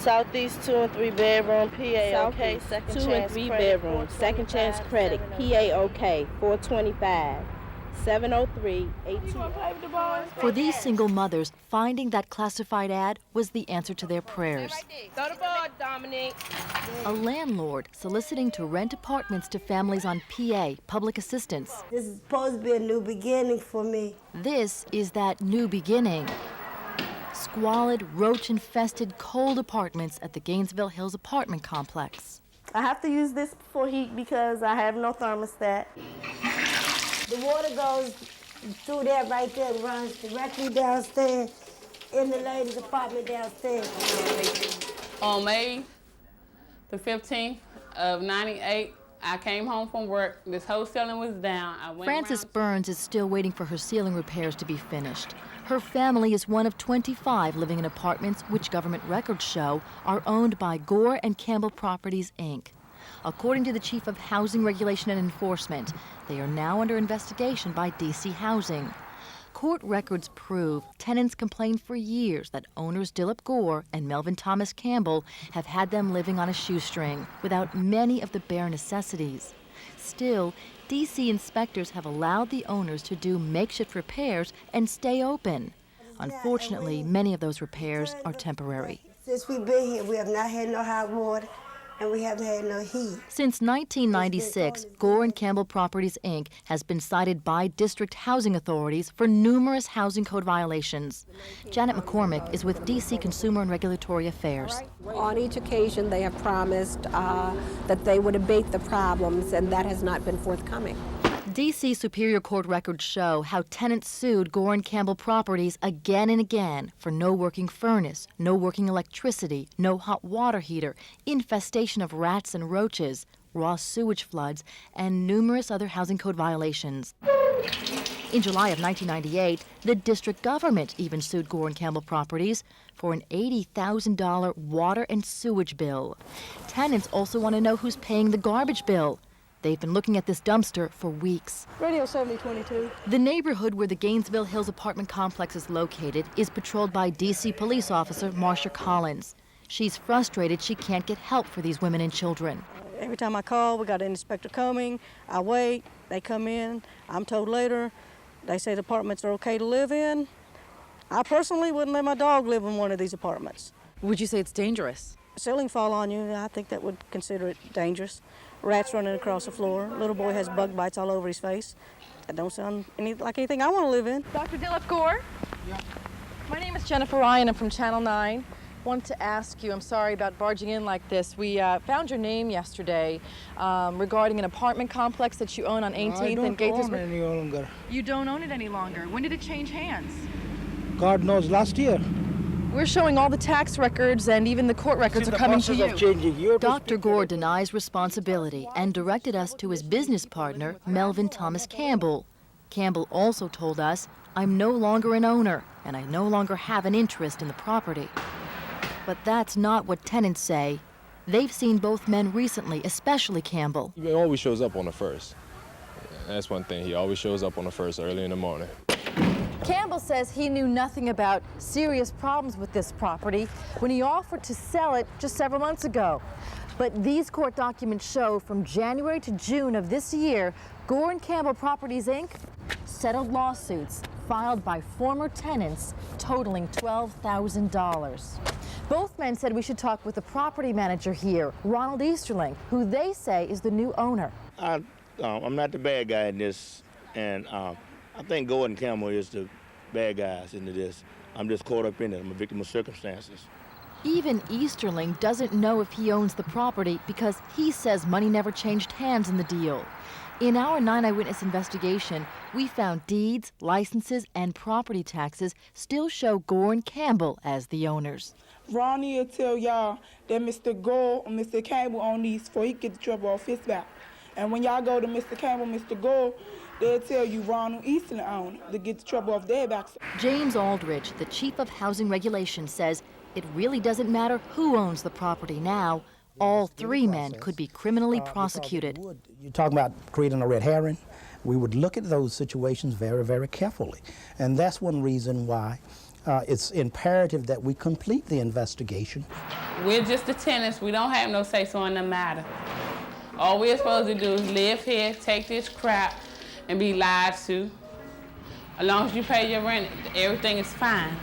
Southeast 2 and 3 bedroom, PA okay, second 2 chance and 3 credit, bedrooms, second chance credit, PA okay, 425, 703-82. For these single mothers, finding that classified ad was the answer to their prayers. Throw the ball, Dominique. A landlord soliciting to rent apartments to families on PA, public assistance. This is supposed to be a new beginning for me. This is that new beginning. Squalid, roach-infested, cold apartments at the Gainesville Hills apartment complex. I have to use this for heat because I have no thermostat. The water goes through there right there, runs directly downstairs in the ladies' apartment downstairs. On May the 15th of '98, I came home from work. This wholesaling was down. Frances Burns is still waiting for her ceiling repairs to be finished. Her family is one of 25 living in apartments which government records show are owned by Gore and Campbell Properties, Inc. According to the Chief of Housing Regulation and Enforcement, they are now under investigation by D.C. Housing. Court records prove tenants complained for years that owners Dillip Gore and Melvin Thomas Campbell have had them living on a shoestring without many of the bare necessities. Still, D.C. inspectors have allowed the owners to do makeshift repairs and stay open. Unfortunately, many of those repairs are temporary. Since we've been here, we have not had no hot water, and we haven't had no heat. Since 1996, Gore and Campbell Properties, Inc. has been cited by district housing authorities for numerous housing code violations. Janet McCormick is with D.C. Consumer and Regulatory Affairs. On each occasion, they have promised that they would abate the problems, and that has not been forthcoming. D.C. Superior Court records show how tenants sued Gore and Campbell Properties again and again for no working furnace, no working electricity, no hot water heater, infestation of rats and roaches, raw sewage floods, and numerous other housing code violations. In July of 1998, the district government even sued Gore and Campbell Properties for an $80,000 water and sewage bill. Tenants also want to know who's paying the garbage bill. They've been looking at this dumpster for weeks. Radio 7022. The neighborhood where the Gainesville Hills apartment complex is located is patrolled by D.C. police officer Marsha Collins. She's frustrated she can't get help for these women and children. Every time I call, we got an inspector coming. I wait, they come in, I'm told later. They say the apartments are okay to live in. I personally wouldn't let my dog live in one of these apartments. Would you say it's dangerous? Ceiling fall on you, I think that would consider it dangerous. Rats running across the floor. Little boy has bug bites all over his face. That don't sound like anything I want to live in. Dr. Dillip Gore? Yeah. My name is Jennifer Ryan. I'm from Channel 9. Wanted to ask you, I'm sorry about barging in like this. We found your name yesterday regarding an apartment complex that you own on 18th and Gators. I don't own it any longer. You don't own it any longer. When did it change hands? God knows, last year. We're showing all the tax records and even the court records are coming to you. Dr. Gore denies responsibility and directed us to his business partner, Melvin Thomas Campbell. Campbell also told us, I'm no longer an owner and I no longer have an interest in the property. But that's not what tenants say. They've seen both men recently, especially Campbell. He always shows up on the first. That's one thing. He always shows up on the first early in the morning. Campbell says he knew nothing about serious problems with this property when he offered to sell it just several months ago. But these court documents show from January to June of this year, Gore and Campbell Properties, Inc. settled lawsuits filed by former tenants totaling $12,000. Both men said we should talk with the property manager here, Ronald Easterling, who they say is the new owner. I'm not the bad guy in this, and I think Gore and Campbell is the bad guys into this. I'm just caught up in it. I'm a victim of circumstances. Even Easterling doesn't know if he owns the property because he says money never changed hands in the deal. In our 9 Eyewitness investigation, we found deeds, licenses, and property taxes still show Gore and Campbell as the owners. Ronnie will tell y'all that Mr. Gore or Mr. Campbell own these before he get the trouble off his back. And when y'all go to Mr. Campbell, Mr. Gore, they'll tell you Ronald Easton own to get the trouble off their backs. James Aldridge, the chief of housing regulation, says it really doesn't matter who owns the property now. All 3 men could be criminally prosecuted. You're talking about creating a red herring. We would look at those situations very, very carefully. And that's one reason why it's imperative that we complete the investigation. We're just the tenants. We don't have no say-so in the matter. All we're supposed to do is live here, take this crap, and be lied to. As long as you pay your rent, everything is fine.